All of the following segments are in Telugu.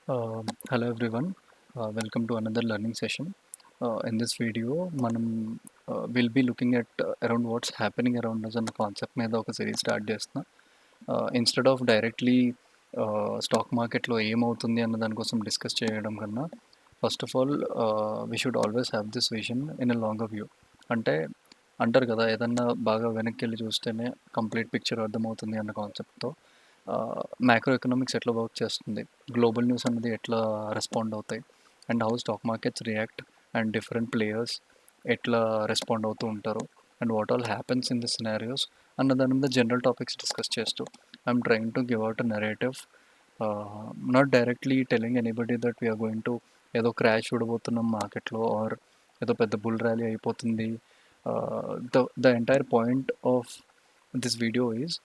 Hello everyone. Welcome to another learning session. In this video, మనం will be looking at around what's happening around us అన్న కాన్సెప్ట్ మీద ఒక సిరీస్ స్టార్ట్ చేస్తున్నా. ఇన్స్టెడ్ ఆఫ్ డైరెక్ట్లీ స్టాక్ మార్కెట్లో ఏమవుతుంది అన్న దానికోసం డిస్కస్ చేయడం కన్నా first of all we should always have this vision in a longer view. అంటే అంటారు కదా, ఏదన్నా బాగా వెనక్కి వెళ్ళి చూస్తేనే కంప్లీట్ పిక్చర్ అర్థమవుతుంది అన్న కాన్సెప్ట్తో మ్యాక్రో ఎకనామిక్స్ ఎట్లా వర్క్ చేస్తుంది, గ్లోబల్ న్యూస్ అనేది ఎట్లా రెస్పాండ్ అవుతాయి, and how stock markets react, and different players ఎట్లా రెస్పాండ్ అవుతూ ఉంటారు, and what all happens in the scenarios అన్న దాని మీద జనరల్ టాపిక్స్ డిస్కస్ చేస్తూ I'm trying to give out a narrative, not directly telling anybody that we're going to ఏదో క్రాష్ చూడబోతున్నాం మార్కెట్లో ఆర్ ఏదో పెద్ద బుల్ ర్యాలీ అయిపోతుంది. The entire point of this video is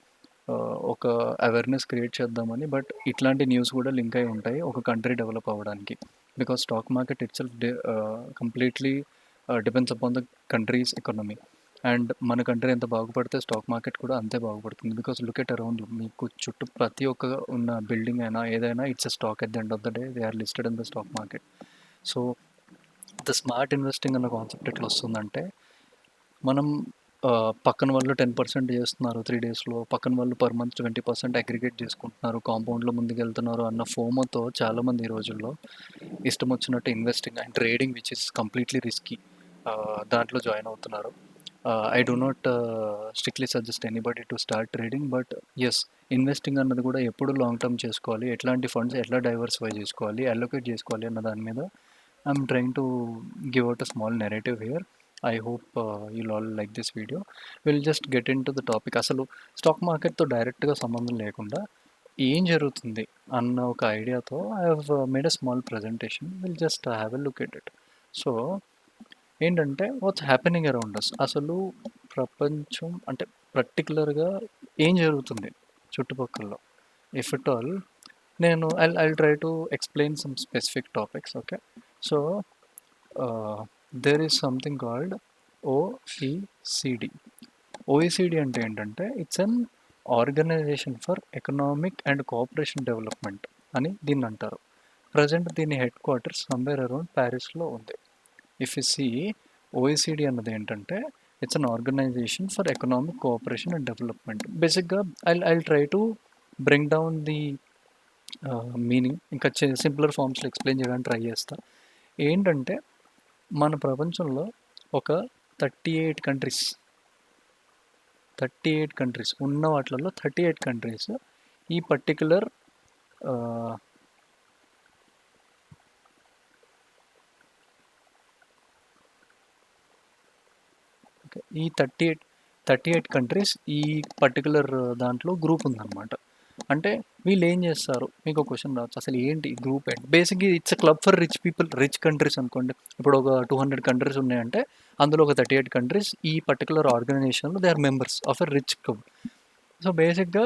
ఒక అవేర్నెస్ క్రియేట్ చేద్దామని. బట్ ఇట్లాంటి న్యూస్ కూడా లింక్ అయి ఉంటాయి ఒక కంట్రీ డెవలప్ అవ్వడానికి. Because stock market it self completely depends upon the countries economy. And మన కంట్రీ ఎంత బాగుపడితే స్టాక్ మార్కెట్ కూడా అంతే బాగుపడుతుంది. బికాస్ లుక్ ఎట్ అరౌండ్, మీకు చుట్టూ ప్రతి ఒక్క ఉన్న బిల్డింగ్ అయినా ఏదైనా it's a stock. At the end of the day they are listed in the stock market. So the smart investing అన్న కాన్సెప్ట్ ఎట్లా వస్తుందంటే, మనం పక్కన వాళ్ళు 10% చేస్తున్నారు 3 డేస్లో, పక్కన వాళ్ళు పర్ మంత్ 20% అగ్రిగేట్ చేసుకుంటున్నారు, కాంపౌండ్లో ముందుకెళ్తున్నారు అన్న ఫోమోతో చాలామంది ఈ రోజుల్లో ఇష్టం వచ్చినట్టు investing and trading which is completely risky దాంట్లో జాయిన్ అవుతున్నారు. I do not strictly suggest anybody to start trading, but yes, investing అన్నది కూడా ఎప్పుడు లాంగ్ టర్మ్ చేసుకోవాలి, ఎట్లాంటి ఫండ్స్ ఎట్లా డైవర్సిఫై చేసుకోవాలి, అలొకేట్ చేసుకోవాలి అన్న దాని మీద I'm trying to give out a small narrative here. I hope you'll all like this video. We'll just get into the topic. అసలు స్టాక్ మార్కెట్తో డైరెక్ట్గా సంబంధం లేకుండా ఏం జరుగుతుంది అన్న ఒక ఐడియాతో I have made a small presentation. Will just have a look at it. So ఏంటంటే, వాట్స్ హ్యాపెనింగ్ అరౌండ్ అస్, అసలు ప్రపంచం అంటే పర్టికులర్గా ఏం జరుగుతుంది చుట్టుపక్కల, ఇఫ్ ఇట్ ఆల్. నేను I try to explain some specific topics. Okay, so there is something called OECD. OECD అంటే ఏంటంటే, it's an organization for economic and cooperation development అని దీన్ని అంటారు. ప్రజెంట్ దీని హెడ్ క్వార్టర్స్ సమ్వేర్ అరౌండ్ ప్యారిస్లో ఉంది. ఇఫ్ యు సీ, ఓఈసిడి అన్నది ఏంటంటే, it's an organization for economic cooperation and development. బేసిక్గా I try to bring down the meaning, ఇంకా సింపులర్ ఫామ్స్లో ఎక్స్ప్లెయిన్ చేయడానికి ట్రై చేస్తా. ఏంటంటే, మన ప్రపంచంలో ఒక 38 కంట్రీస్ ఉన్న వాటిలలో 38 కంట్రీస్ ఈ పర్టికులర్ ఈ 38 కంట్రీస్ ఈ పర్టికులర్ దాంట్లో గ్రూప్ ఉందన్నమాట. అంటే వీళ్ళు ఏం చేస్తారు, మీకు ఒక క్వశ్చన్ రావచ్చు, అసలు ఏంటి గ్రూప్ ఏంటి? బేసిక్గా it's a club for rich people, rich countries అనుకోండి. ఇప్పుడు ఒక 200 కంట్రీస్ ఉన్నాయంటే అందులో ఒక 38 కంట్రీస్ ఈ పర్టికులర్ ఆర్గనైజేషన్లో they are members of a rich club. So బేసిక్గా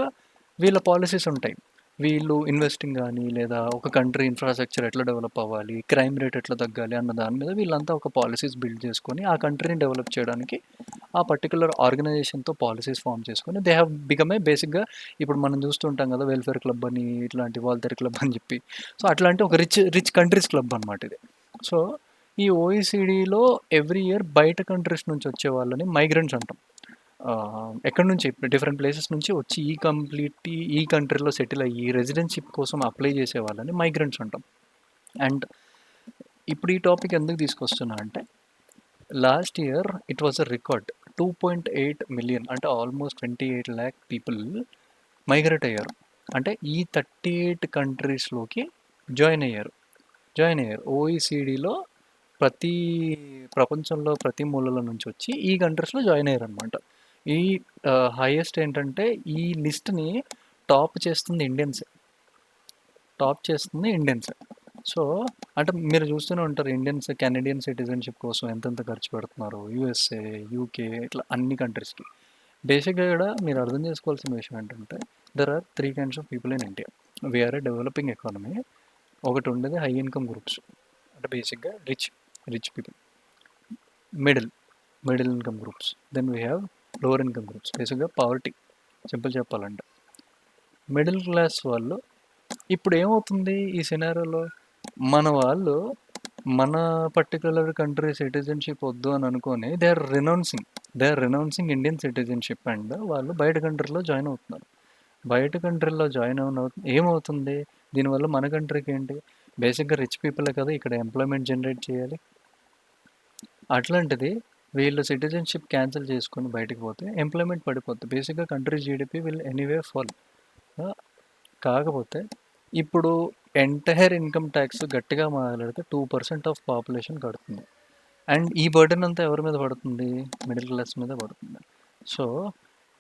వీళ్ళ పాలసీస్ ఉంటాయి. వీళ్ళు ఇన్వెస్టింగ్ కానీ, లేదా ఒక కంట్రీ ఇన్ఫ్రాస్ట్రక్చర్ ఎట్లా డెవలప్ అవ్వాలి, క్రైమ్ రేట్ ఎట్లా తగ్గాలి అన్న దాని మీద వీళ్ళంతా ఒక పాలసీస్ బిల్డ్ చేసుకొని ఆ కంట్రీని డెవలప్ చేయడానికి ఆ పర్టికులర్ ఆర్గనైజేషన్తో పాలసీస్ ఫామ్ చేసుకొని దే హ్యావ్ బికమ్ ఏ బేసిక్గా. ఇప్పుడు మనం చూస్తుంటాం కదా, వెల్ఫేర్ క్లబ్ అని, ఇట్లాంటి వాల్తేర్ క్లబ్ అని చెప్పి. సో అట్లాంటి ఒక రిచ్ కంట్రీస్ క్లబ్ అనమాట ఇది. సో ఈ ఓఈసీడీలో ఎవ్రీ ఇయర్ బయట కంట్రీస్ నుంచి వచ్చే వాళ్ళని మైగ్రెంట్స్ అంటాం. ఎక్కడి నుంచి డిఫరెంట్ ప్లేసెస్ నుంచి వచ్చి ఈ కంట్రీలో సెటిల్ అయ్యి రెసిడెన్షిప్ కోసం అప్లై చేసే వాళ్ళని మైగ్రెంట్స్ అంటాం. అండ్ ఇప్పుడు ఈ టాపిక్ ఎందుకు తీసుకొస్తున్నా అంటే, last year it was a record 2.8 million, అంటే ఆల్మోస్ట్ 28 lakh పీపుల్ మైగ్రేట్ అయ్యారు. అంటే ఈ 38 కంట్రీస్లోకి జాయిన్ అయ్యారు. ఓఈసీడీలో ప్రతి ప్రపంచంలో ప్రతి మూలల నుంచి వచ్చి ఈ కంట్రీస్లో జాయిన్ అయ్యారు అనమాట. ఈ హైయెస్ట్ ఏంటంటే, ఈ లిస్ట్ని టాప్ చేస్తుంది ఇండియన్స్. సో అంటే మీరు చూస్తూనే ఉంటారు, ఇండియన్స్ కెనడియన్ సిటిజన్షిప్ కోసం ఎంతెంత ఖర్చు పెడుతున్నారు, యూఎస్ఏ, యూకే, ఇట్లా అన్ని కంట్రీస్కి. బేసిక్గా కూడా మీరు అర్థం చేసుకోవాల్సిన విషయం ఏంటంటే, there are 3 kinds of people in India. We're a developing economy. ఒకటి ఉండేది హై ఇన్కమ్ గ్రూప్స్, అంటే బేసిక్గా rich people. Middle income groups. Then we have lower income groups, బేసిక్గా పావర్టీ. సింపుల్ చెప్పాలంటే మిడిల్ క్లాస్ వాళ్ళు ఇప్పుడు ఏమవుతుంది ఈ సినారియోలో? మన వాళ్ళు మన పర్టిక్యులర్ కంట్రీ సిటిజన్‌షిప్ వద్దు అని అనుకోని they are renouncing Indian citizenship and వాళ్ళు బయట కంట్రీలో జాయిన్ అవుతున్నారు. బయట కంట్రీలో జాయిన్ ఏమవుతుంది? దీనివల్ల మన కంట్రీకి ఏంటి? బేసిక్‌గా రిచ్ పీపులే కదా ఇక్కడ ఎంప్లాయ్‌మెంట్ జనరేట్ చేయాలి. అట్లాంటిది వీళ్ళు సిటిజన్‌షిప్ క్యాన్సిల్ చేసుకొని బయటికి పోతే ఎంప్లాయ్‌మెంట్ పడిపోద్ది. బేసిక్‌గా country GDP will anyway fall. కాకపోతే ఇప్పుడు ఎంటైర్ ఇన్కమ్ ట్యాక్స్ గట్టిగా మాట్లాడితే 2% ఆఫ్ పాపులేషన్ కడుతుంది. అండ్ ఈ బర్డెన్ అంతా ఎవరి మీద పడుతుంది? మిడిల్ క్లాస్ మీద పడుతుంది. సో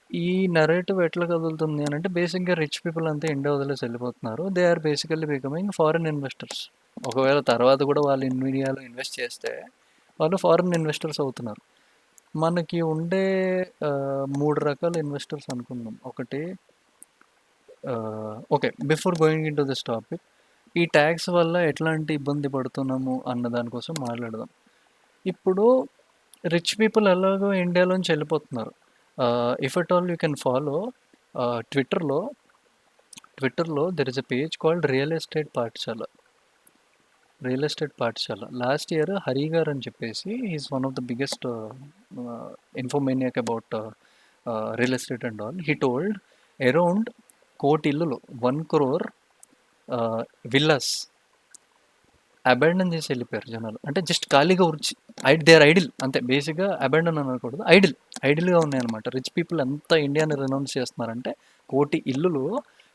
ఈ నరేటివ్ ఎట్లా కదులుతుంది అని అంటే బేసిక్గా రిచ్ పీపుల్ అంతా ఇండియా వదిలేసి వెళ్ళిపోతున్నారు. They are basically becoming foreign investors. ఒకవేళ తర్వాత కూడా వాళ్ళు ఇండియాలో ఇన్వెస్ట్ చేస్తే వాళ్ళు ఫారిన్ ఇన్వెస్టర్స్ అవుతున్నారు. మనకి ఉండే 3 రకాల ఇన్వెస్టర్స్ అనుకుందాం. ఒకటి okay, before going in to this topic, ఈ ట్యాక్స్ వల్ల ఎట్లాంటి ఇబ్బంది పడుతున్నాము అన్న దానికోసం మాట్లాడదాం. ఇప్పుడు రిచ్ పీపుల్ ఎలాగో ఇండియాలోంచి వెళ్ళిపోతున్నారు. If at all you can follow ట్విట్టర్లో ట్విట్టర్లో there is a page called real estate పాఠశాల. లాస్ట్ ఇయర్ హరి గారు అని చెప్పేసి is one of the biggest infomaniac about real estate and all. He told around కోటి ఇల్లులు 1 crore విల్లాస్ అబాండన్ చేసి వెళ్ళిపోయారు జనాలు. అంటే జస్ట్ ఖాళీగా ఉరిచి దే ఆర్ ఐడిల్ అంతే. బేసిక్గా అబాండన్ అనకూడదు, ఐడిల్గా ఉన్నాయన్నమాట. రిచ్ పీపుల్ అంతా ఇండియాని రినౌన్స్ చేస్తున్నారంటే కోటి ఇల్లులు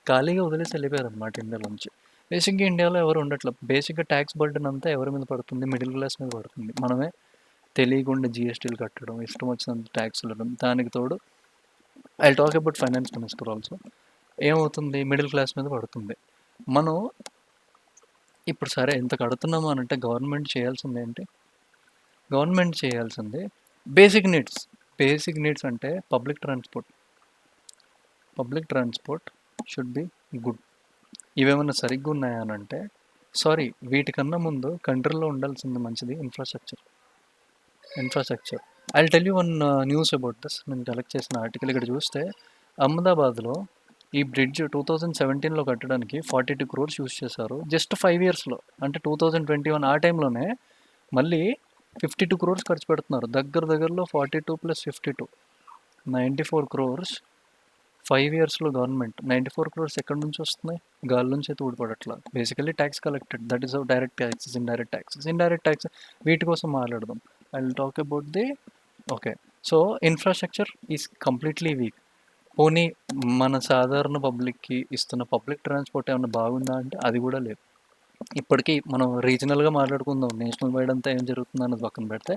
ఖాళీగా వదిలేసి వెళ్ళిపోయారు అనమాట ఇండియాలోంచి. బేసిక్గా ఇండియాలో ఎవరు ఉండట్లేదు. బేసిక్గా ట్యాక్స్ బర్డెన్ అంతా ఎవరి మీద పడుతుంది? మిడిల్ క్లాస్ మీద పడుతుంది. మనమే తెలియకుండా జిఎస్టీలు కట్టడం, ఇష్టం వచ్చినంత ట్యాక్స్లు ఇవ్వడం. దానికి తోడు I talk about finance minister also. ఏమవుతుంది? మిడిల్ క్లాస్ మీద పడుతుంది. మనం ఇప్పుడు సరే ఇంత కడుతున్నాము అని అంటే గవర్నమెంట్ చేయాల్సింది ఏంటి? గవర్నమెంట్ చేయాల్సింది బేసిక్ నీడ్స్ అంటే public transport should be good. ఇవేమన్నా సరిగ్గా ఉన్నాయా అని అంటే సారీ, వీటికన్నా ముందు కంట్రీలో ఉండాల్సింది మంచిది infrastructure. I tell you one news about this. నేను కలెక్ట్ చేసిన ఆర్టికల్ ఇక్కడ చూస్తే అహ్మదాబాద్లో ఈ బ్రిడ్జ్ 2017లో కట్టడానికి 42 crores యూస్ చేశారు. జస్ట్ 5 yearsలో, అంటే 2021 ఆ టైంలోనే మళ్ళీ 52 crores ఖర్చు పెడుతున్నారు. దగ్గరలో 42 + 52 94 crores 5 yearsలో గవర్నమెంట్. 94 crores ఎక్కడి నుంచి వస్తున్నాయి? గాలి నుంచి అయితే ఊడిపడట్లా. Basically tax collected. That is direct taxes, indirect taxes. వీటి కోసం మాట్లాడదాం. I will talk about the okay. So infrastructure is completely weak. పోనీ మన సాధారణ పబ్లిక్కి ఇస్తున్న పబ్లిక్ ట్రాన్స్పోర్ట్ ఏమైనా బాగుందా అంటే అది కూడా లేదు. ఇప్పటికీ మనం రీజనల్గా మాట్లాడుకుందాం, నేషనల్ వైడ్ అంతా ఏం జరుగుతుంది అన్నది పక్కన పెడితే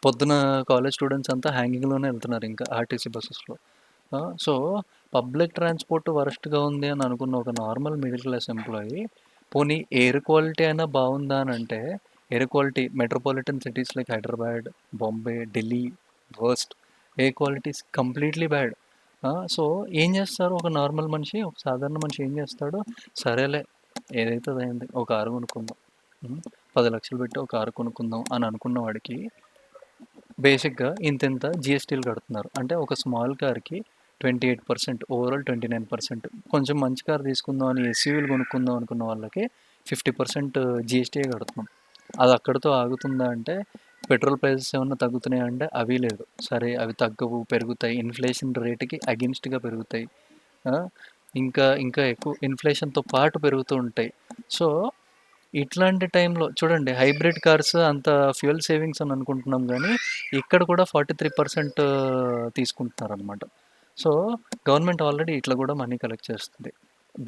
పొద్దున కాలేజ్ స్టూడెంట్స్ అంతా హ్యాంగింగ్లోనే వెళ్తున్నారు ఇంకా ఆర్టీసీ బస్సెస్లో. సో పబ్లిక్ ట్రాన్స్పోర్ట్ వరస్ట్గా ఉంది అని అనుకున్న ఒక నార్మల్ మిడిల్ క్లాస్ ఎంప్లాయీ పోనీ ఎయిర్ క్వాలిటీ అయినా బాగుందా అని అంటే air quality metropolitan cities like Hyderabad, Bombay, Delhi worst. Air quality is completely bad. So ఏం చేస్తారు ఒక నార్మల్ మనిషి, ఒక సాధారణ మనిషి ఏం చేస్తాడు? సరేలే ఏదైతే అదైంది, ఒక కారు కొనుక్కుందాం, 10 లక్షలు పెట్టి ఒక కారు కొనుక్కుందాం అని అనుకున్న వాడికి బేసిక్గా ఇంత జిఎస్టీలు కడుతున్నారు. అంటే ఒక స్మాల్ కార్కి 28%, ఓవరాల్ 29%. కొంచెం మంచి కార్ తీసుకుందాం అని ఎస్యూవీలు కొనుక్కుందాం అనుకున్న వాళ్ళకి 50% జిఎస్టీ కడుతున్నాం. అది అక్కడితో ఆగుతుందా అంటే పెట్రోల్ ప్రైసెస్ ఏమన్నా తగ్గుతున్నాయి అంటే అవి లేదు. సరే అవి తగ్గవు, పెరుగుతాయి. ఇన్ఫ్లేషన్ రేటుకి అగెన్స్ట్గా పెరుగుతాయి. ఇంకా ఇంకా ఎక్కువ ఇన్ఫ్లేషన్తో పాటు పెరుగుతూ ఉంటాయి. సో ఇట్లాంటి టైంలో చూడండి, హైబ్రిడ్ కార్స్ అంత ఫ్యూయల్ సేవింగ్స్ అని అనుకుంటున్నాం కానీ ఇక్కడ కూడా 43% తీసుకుంటున్నారు అనమాట. సో గవర్నమెంట్ ఆల్రెడీ ఇట్లా కూడా మనీ కలెక్ట్ చేస్తుంది.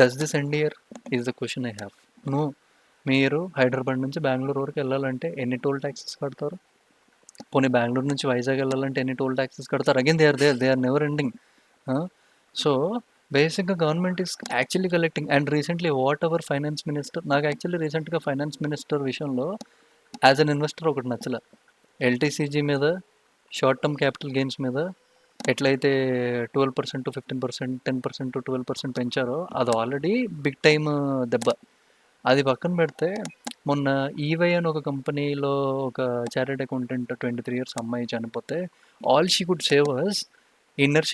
Does this end year is the question I have. No. మీరు హైదరాబాద్ నుంచి బెంగళూరు వరకు వెళ్ళాలంటే ఎన్ని టోల్ ట్యాక్సెస్ కడతారు? పోనీ బెంగళూరు నుంచి వైజాగ్ వెళ్ళాలంటే ఎన్ని టోల్ ట్యాక్సెస్ కడతారు? Again they are never ending. So బేసిక్గా government is actually collecting. And recently what ever finance minister, నాకు యాక్చువల్లీ రీసెంట్గా ఫైనాన్స్ మినిస్టర్ విషయంలో యాజ్ అన్ ఇన్వెస్టర్ ఒకటి నచ్చలే. ఎల్టీసీజీ మీద, షార్ట్ టర్మ్ క్యాపిటల్ గెయిన్స్ మీద ఎట్లయితే 12% 15%, 10% 12% పెంచారో అది ఆల్రెడీ బిగ్ టైమ్ దెబ్బ. అది పక్కన పెడితే మొన్న ఈవై అని ఒక కంపెనీలో ఒక చార్టెడ్ అకౌంటెంట్ 23 years అమ్మాయి చనిపోతే all she could save us inner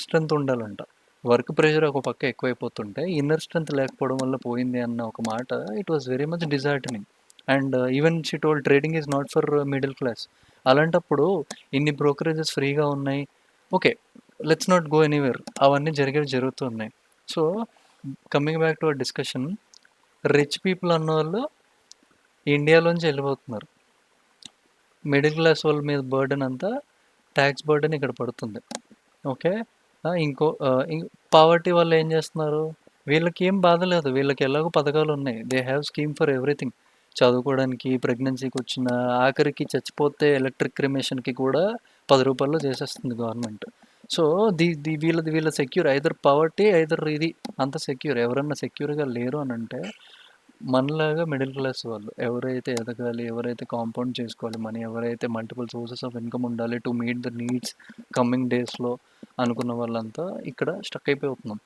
strength ఉండాలంట. వర్క్ ప్రెషర్ ఒక పక్క ఎక్కువైపోతుంటే ఇన్నర్ స్ట్రెంత్ లేకపోవడం వల్ల పోయింది అన్న ఒక మాట it was very much డిజార్టనింగ్. And even she told trading is not for middle class. అలాంటప్పుడు ఇన్ని బ్రోకరేజెస్ ఫ్రీగా ఉన్నాయి, okay, let's not go anywhere, అవన్నీ జరిగేవి జరుగుతున్నాయి. So coming back to our discussion, rich people అన్న వాళ్ళు ఇండియాలోంచి వెళ్ళిపోతున్నారు. మిడిల్ క్లాస్ వాళ్ళ మీద బర్డెన్ అంతా, ట్యాక్స్ బర్డెన్ ఇక్కడ పడుతుంది. ఓకే, ఇంకో పావర్టీ వాళ్ళు ఏం చేస్తున్నారు, వీళ్ళకి ఏం బాధ లేదు, వీళ్ళకి ఎలాగో పథకాలు ఉన్నాయి, they have scheme for everything. చదువుకోవడానికి, ప్రెగ్నెన్సీకి వచ్చిన, ఆఖరికి చచ్చిపోతే ఎలక్ట్రిక్ క్రిమేషన్కి కూడా 10 రూపాయల్లో చేసేస్తుంది గవర్నమెంట్. సో వీళ్ళ సెక్యూర్ ఐదర్ పవర్టీ ఐదర్ ఇది అంత సెక్యూర్. ఎవరన్నా సెక్యూర్గా లేరు అని అంటే మనలాగా మిడిల్ క్లాస్ వాళ్ళు ఎవరైతే ఎదగాలి, ఎవరైతే కాంపౌండ్ చేసుకోవాలి మనీ, ఎవరైతే మల్టిపుల్ సోర్సెస్ ఆఫ్ ఇన్కమ్ ఉండాలి to meet the needs coming డేస్లో అనుకున్న వాళ్ళంతా ఇక్కడ స్టక్ అయిపోతున్నాం.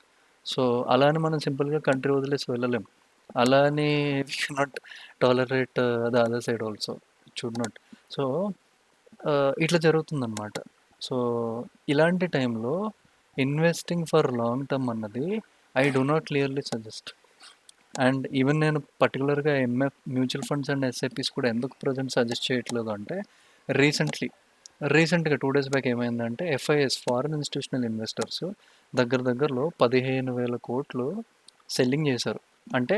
సో అలా అని మనం సింపుల్గా కంట్రీ వదిలేసి వెళ్ళలేం. అలా అని we should not tolerate the other side also, should not. So ఇట్లా జరుగుతుందన్నమాట. సో ఇలాంటి టైంలో ఇన్వెస్టింగ్ ఫర్ లాంగ్ టర్మ్ అన్నది I do not clearly suggest. And even నేను పర్టికులర్గా MF mutual funds and SIPs కూడా ఎందుకు ప్రజెంట్ సజెస్ట్ చేయట్లేదు అంటే, రీసెంట్గా 2 days బ్యాక్ ఏమైందంటే ఎఫ్ఐఎస్ ఫారిన్ ఇన్స్టిట్యూషనల్ ఇన్వెస్టర్స్ దగ్గరలో 15,000 కోట్లు సెల్లింగ్ చేశారు. అంటే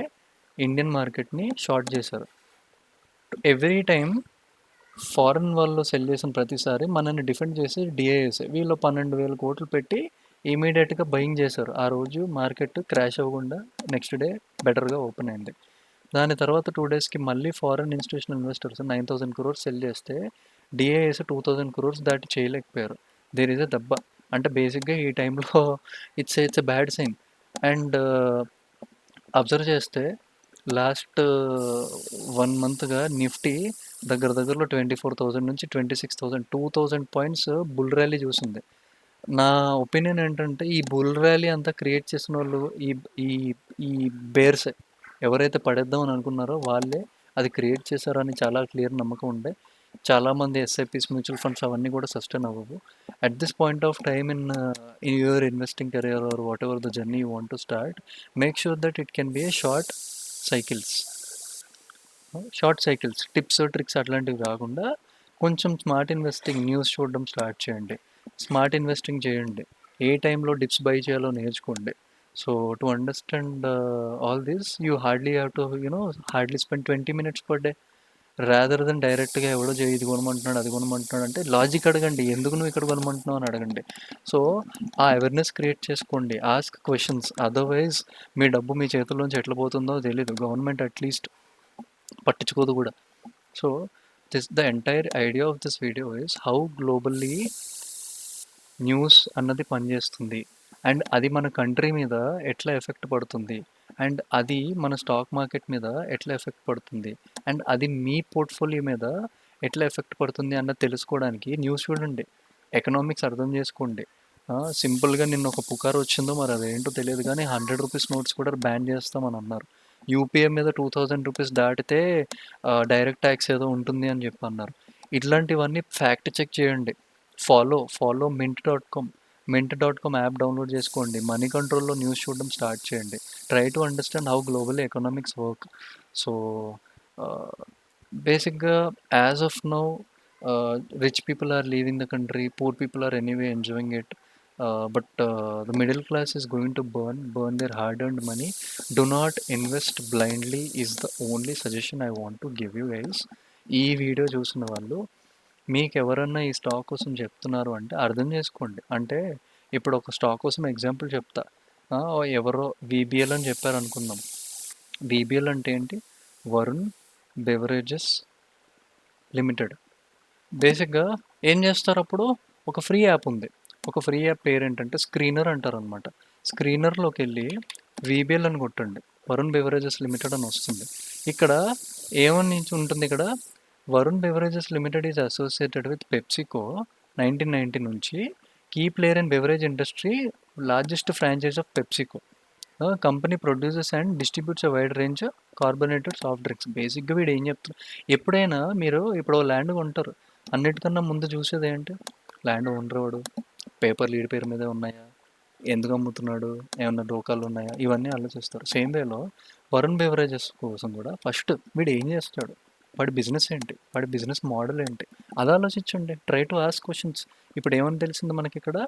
ఇండియన్ మార్కెట్ని షార్ట్ చేశారు. ఎవ్రీ టైం ఫారెన్ వాళ్ళు సెల్ చేసిన ప్రతిసారి మనల్ని డిఫెండ్ చేసి డిఐఎస్ వీళ్ళు 12,000 కోట్లు పెట్టి ఇమీడియట్గా బయింగ్ చేశారు. ఆ రోజు మార్కెట్ క్రాష్ అవ్వకుండా నెక్స్ట్ డే బెటర్గా ఓపెన్ అయింది. దాని తర్వాత 2 daysకి మళ్ళీ foreign institutional investors 9,000 crores cell చేస్తే డిఐఎస్ 2,000 crores దాటి చేయలేకపోయారు. దేర్ ఈజ్ అ దెబ్బ. అంటే బేసిక్గా ఈ టైంలో it's a bad sign. And observe చేస్తే లాస్ట్ 1 monthగా నిఫ్టీ దగ్గరలో 24,000 నుంచి 26,000 2,000 పాయింట్స్ బుల్ ర్యాలీ చూసింది. నా ఒపీనియన్ ఏంటంటే ఈ బుల్ ర్యాలీ అంతా క్రియేట్ చేసిన వాళ్ళు ఈ ఈ ఈ బేర్స్ ఎవరైతే పడేద్దాం అని అనుకున్నారో వాళ్ళే అది క్రియేట్ చేశారని చాలా క్లియర్ నమ్మకం ఉండే. చాలామంది ఎస్ఐపిస్ మ్యూచువల్ ఫండ్స్ అవన్నీ కూడా సస్టైన్ అవ్వవు. At this point of time in your investing career or what ever the journey you want to start, make sure that it can be A cycles short cycles, tips tricks అట్లాంటివి కాకుండా కొంచెం స్మార్ట్ ఇన్వెస్టింగ్ న్యూస్ చూడడం స్టార్ట్ చేయండి. స్మార్ట్ ఇన్వెస్టింగ్ చేయండి. ఏ టైంలో డిప్స్ బై చేయాలో నేర్చుకోండి. So to understand all this you hardly spend 20 minutes per day, rather than డైరెక్ట్గా ఎవడో ఇది కొనమంటున్నాడు అది కొనమంటున్నాడు అంటే లాజిక్ అడగండి, ఎందుకు నువ్వు ఇక్కడ కొనమంటున్నావు అని అడగండి. సో ఆ అవేర్నెస్ క్రియేట్ చేసుకోండి, ఆస్క్ క్వశ్చన్స్. అదర్వైజ్ మీ డబ్బు మీ చేతుల్లోంచి ఎట్లా పోతుందో తెలీదు, గవర్నమెంట్ అట్లీస్ట్ పట్టించుకోదు కూడా. So the entire idea of this video is how globally news అన్నది పనిచేస్తుంది, అండ్ అది మన కంట్రీ మీద ఎట్లా ఎఫెక్ట్ పడుతుంది, అండ్ అది మన స్టాక్ మార్కెట్ మీద ఎట్లా ఎఫెక్ట్ పడుతుంది, అండ్ అది మీ పోర్ట్ఫోలియో మీద ఎట్లా ఎఫెక్ట్ పడుతుంది అన్నది తెలుసుకోవడానికి న్యూస్ చూడండి, ఎకనామిక్స్ అర్థం చేసుకోండి. సింపుల్గా నిన్న ఒక పుకారు వచ్చిందో మరి అదేంటో తెలియదు కానీ 100 రూపీస్ నోట్స్ కూడా బ్యాన్ చేస్తామని అన్నారు. యూపీఐ మీద 2,000 రూపీస్ దాటితే డైరెక్ట్ ట్యాక్స్ ఏదో ఉంటుంది అని చెప్పి అన్నారు. ఇట్లాంటివన్నీ ఫ్యాక్ట్ చెక్ చేయండి. ఫాలో mint.com యాప్ డౌన్లోడ్ చేసుకోండి. మనీ కంట్రోల్లో న్యూస్ చూడడం స్టార్ట్ చేయండి. Try to understand how global economics work. So బేసిక్గా as of now rich people are leaving the country, poor people are anyway enjoying it, but the middle class is going to burn their hard-earned money. Do not invest blindly is the only suggestion I want to give you guys. ఈ వీడియో చూసిన వాళ్ళు మీకు ఎవరన్నా ఈ స్టాక్ కోసం చెప్తున్నారు అంటే అర్థం చేసుకోండి. అంటే ఇప్పుడు ఒక స్టాక్ కోసం ఎగ్జాంపుల్ చెప్తా. ఎవరో విబిఎల్ అని చెప్పారు అనుకుందాం. విబిఎల్ అంటే ఏంటి? Varun beverages limited. బేసిక్గా ఏం చేస్తారు అప్పుడు? ఒక ఫ్రీ యాప్ ఉంది. ఒక ఫ్రీ యాప్ పేరు ఏంటంటే స్క్రీనర్ అంటారు అనమాట. స్క్రీనర్లోకి వెళ్ళి విబిఎల్ అని కొట్టండి, వరుణ్ బెవరేజెస్ లిమిటెడ్ అని వస్తుంది. ఇక్కడ ఏమని ఉంటుంది, ఇక్కడ Varun beverages limited is associated with PepsiCo 1990 నుంచి, key player in beverage industry, largest franchise of PepsiCo. Company produces and distributes wide range carbonated soft drinks. బేసిక్గా వీడు ఏం చెప్తారు, ఎప్పుడైనా మీరు ఇప్పుడు ల్యాండ్ కొంటారు, అన్నిటికన్నా ముందు చూసేది ఏంటి? ల్యాండ్ ఓనర్ వాడు, పేపర్లు వీడి పేరు మీదే ఉన్నాయా, ఎందుకు అమ్ముతున్నాడు, ఏమన్నా డోకాలు ఉన్నాయా, ఇవన్నీ ఆలోచిస్తారు. సేమ్ వేలో వరుణ్ బెవరేజెస్ కోసం కూడా ఫస్ట్ వీడు ఏం చేస్తాడు, వాడి బిజినెస్ ఏంటి, వాడి బిజినెస్ మోడల్ ఏంటి, అది ఆలోచించండి. Try to ask questions. ఇప్పుడు ఏమని తెలిసింది మనకి ఇక్కడ,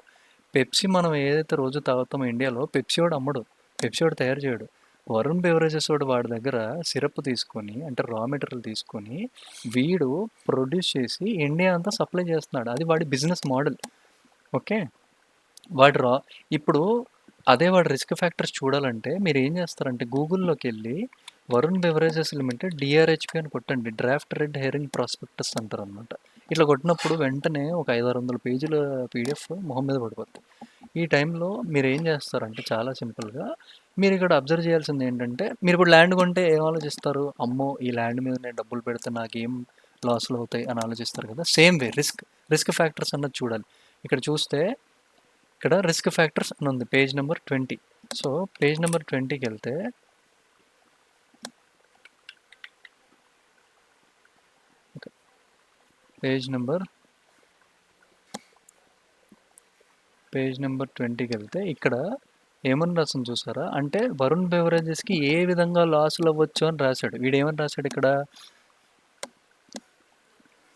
పెప్సీ మనం ఏదైతే రోజు తాగుతామో ఇండియాలో, పెప్సీ వాడు అమ్మడు, పెప్సీ వాడు తయారు చేయడు. వరుణ్ బెవరేజెస్ వాడు వాడి దగ్గర సిరప్ తీసుకొని, అంటే రా మెటీరియల్ తీసుకొని వీడు ప్రొడ్యూస్ చేసి ఇండియా అంతా సప్లై చేస్తున్నాడు. అది వాడి బిజినెస్ మోడల్. ఓకే, వాడు రా ఇప్పుడు అదే వాడి రిస్క్ ఫ్యాక్టర్స్ చూడాలంటే మీరు ఏం చేస్తారంటే గూగుల్లోకి వెళ్ళి వరుణ్ బెవరేజెస్ లిమిటెడ్ డిఆర్హెచ్పి అని కొట్టండి, డ్రాఫ్ట్ రెడ్ హెరింగ్ ప్రాస్పెక్టస్ అంటారు అనమాట. ఇట్లా కొట్టినప్పుడు వెంటనే ఒక 500-600 పేజీల పీడిఎఫ్ మొహం మీద పడిపోతుంది. ఈ టైంలో మీరు ఏం చేస్తారంటే చాలా సింపుల్గా మీరు ఇక్కడ అబ్జర్వ్ చేయాల్సింది ఏంటంటే, మీరు ఇప్పుడు ల్యాండ్ కొంటే ఏం ఆలోచిస్తారు, అమ్మో ఈ ల్యాండ్ మీద నేను డబ్బులు పెడితే నాకేం లాస్లు అవుతాయి అని ఆలోచిస్తారు కదా. సేమ్ వే రిస్క్ ఫ్యాక్టర్స్ అన్నది చూడాలి. ఇక్కడ చూస్తే ఇక్కడ రిస్క్ ఫ్యాక్టర్స్ అని ఉంది, page number 20. So page number 20కి వెళ్తే పేజ్ నెంబర్ 20కి వెళ్తే ఇక్కడ ఏమని రాసింది చూసారా, అంటే వరుణ్ బెవరేజెస్కి ఏ విధంగా లాసులు అవ్వచ్చు అని రాశాడు. వీడు ఏమని రాశాడు ఇక్కడ,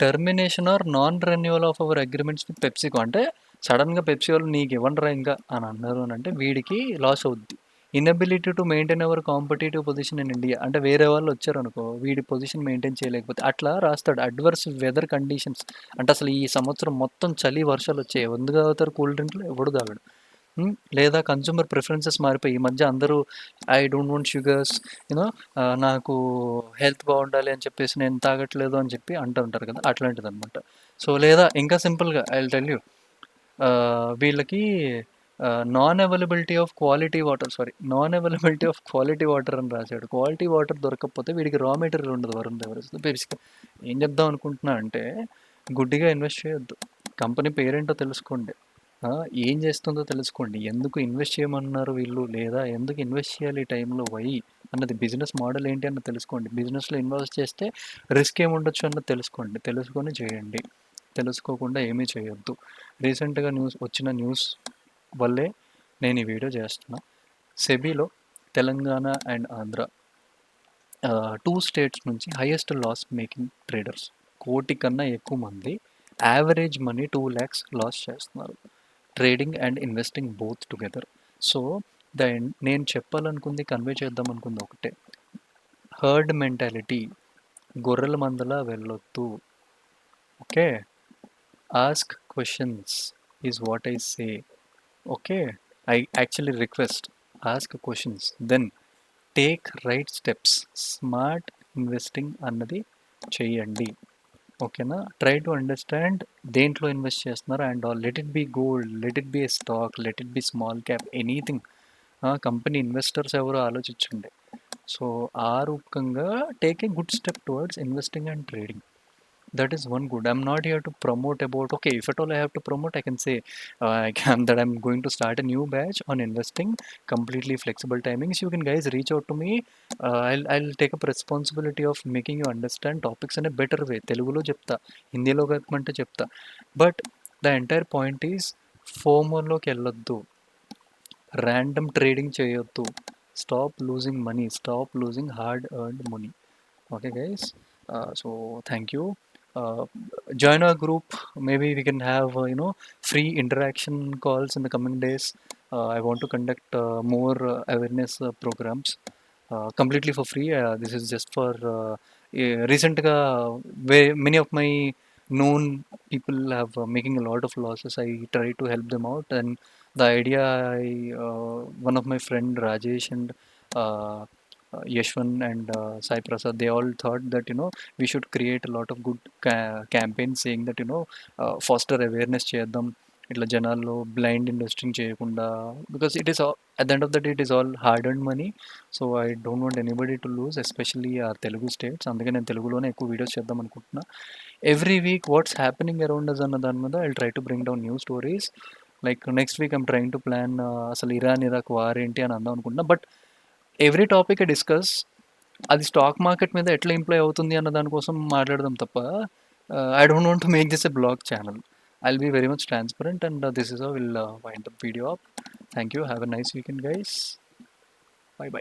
termination or non renewal of our agreements with PepsiCo. అంటే సడన్గా పెప్సీ వాళ్ళు నీకు ఇవ్వండిరా ఇంకా అని అన్నారు అని అంటే వీడికి లాస్ అవుద్ది. Inability to maintain hour competitive position in India, అంటే వేరే వాళ్ళు వచ్చారనుకో వీడి పొజిషన్ మెయింటైన్ చేయలేకపోతే అట్లా రాస్తాడు. అడ్వర్స్ వెదర్ కండిషన్స్, అంటే అసలు ఈ సంవత్సరం మొత్తం చలి వర్షాలు వచ్చాయి, ఎందుకు తాగుతారు కూల్ డ్రింక్లు, ఎవడు తాగడు. లేదా కన్జ్యూమర్ ప్రిఫరెన్సెస్ మారిపోయి ఈ మధ్య అందరూ I don't want sugars, you know నాకు హెల్త్ బాగుండాలి అని చెప్పేసి నేను తాగట్లేదు అని చెప్పి అంటూ ఉంటారు కదా, అట్లాంటిది అనమాట. సో లేదా ఇంకా సింపుల్గా ఐ విల్ టెల్ యూ, వీళ్ళకి non availability of quality water అని రాశాడు. క్వాలిటీ వాటర్ దొరకకపోతే వీడికి రా మెటీరియల్ ఉండదు వరుణ్ బెవరేజ్. బేసిక్గా ఏం చెప్దాం అనుకుంటున్నా అంటే, గుడ్డిగా ఇన్వెస్ట్ చేయొద్దు, కంపెనీ పేరేంటో తెలుసుకోండి, ఏం చేస్తుందో తెలుసుకోండి, ఎందుకు ఇన్వెస్ట్ చేయమన్నారు వీళ్ళు, లేదా ఎందుకు ఇన్వెస్ట్ చేయాలి ఈ టైంలో, అన్నది బిజినెస్ మోడల్ ఏంటి అన్నది తెలుసుకోండి. బిజినెస్లో ఇన్వెస్ట్ చేస్తే రిస్క్ ఏముండొచ్చు అన్నది తెలుసుకోండి, తెలుసుకొని చేయండి, తెలుసుకోకుండా ఏమీ చేయొద్దు. రీసెంట్గా వచ్చిన న్యూస్ వల్లే నేను ఈ వీడియో చేస్తున్నా. సెబీలో తెలంగాణ అండ్ ఆంధ్ర 2 స్టేట్స్ నుంచి హైయెస్ట్ లాస్ మేకింగ్ ట్రేడర్స్, 1 కోటి కన్నా ఎక్కువ మంది యావరేజ్ మనీ 2 lakhs లాస్ చేస్తున్నారు, trading and investing both together. So నేను చెప్పాలనుకుంది, కన్వే చేద్దాం అనుకుంది ఒకటే, హర్డ్ మెంటాలిటీ, గొర్రెల మందలా వెళ్ళొద్దు. Okay, ask questions is what I say. Okay, I actually request, ask questions, then take right steps, smart investing అన్నది చేయండి. ఓకేనా, ట్రై టు అండర్స్టాండ్ దేంట్లో ఇన్వెస్ట్ చేస్తున్నారు and all. Let it be gold, let it be a stock, let it be small cap, anything. Company investors ఎవరో ఆలోచించండి. సో ఆ రూపకంగా take a good step towards investing and trading. That is one good. I'm not here to promote about, okay, if at all I have to promote, I can say that I'm going to start a new batch on investing, completely flexible timings. You can guys reach out to me. I'll take up responsibility of making you understand topics in a better way. Telugulo చెప్తా, హిందీలో చెప్పమంటే చెప్తా. But the entire point is ఫోమోలోకి వెళ్ళొద్దు, ర్యాండమ్ ట్రేడింగ్ చేయొద్దు, stop losing money, stop losing hard earned money. Okay guys, so thank you. uh, Join our group, maybe we can have free interaction calls in the coming days. I want to conduct more awareness programs completely for free. This is just for recent where many of my known people have making a lot of losses. I try to help them out, and the idea one of my friend Rajesh and uh, Yashwan and Sai Prasad, they all thought that we should create a lot of good campaigns saying that foster awareness చేద్దాం ఇట్లా జనాల్లో బ్లైండ్ ఇన్వెస్టింగ్ చేయకుండా, because it is at the end of the day it is all hard and money. So I don't want anybody to lose, especially our Telugu states. అందుకే నేను తెలుగులోనే ఎక్కువ వీడియోస్ చేద్దాం అనుకుంటున్నా. Every week what's happening around us అన్న దాని మీద I try to bring down new stories. Like next week I'm trying to plan అసలు ఇరాక్ వార్ ఏంటి అని అందాం అనుకుంటున్నా. బట్ ఎవ్రీ టాపిక్ డిస్కస్, అది స్టాక్ మార్కెట్ మీద ఎట్లా ఇంప్లాయ్ అవుతుంది అన్న దానికోసం మాట్లాడదాం తప్ప, I don't want to make this a blog channel. I'll be very much transparent, and this is will wind up video. Thank you. Have a nice weekend guys. Bye by.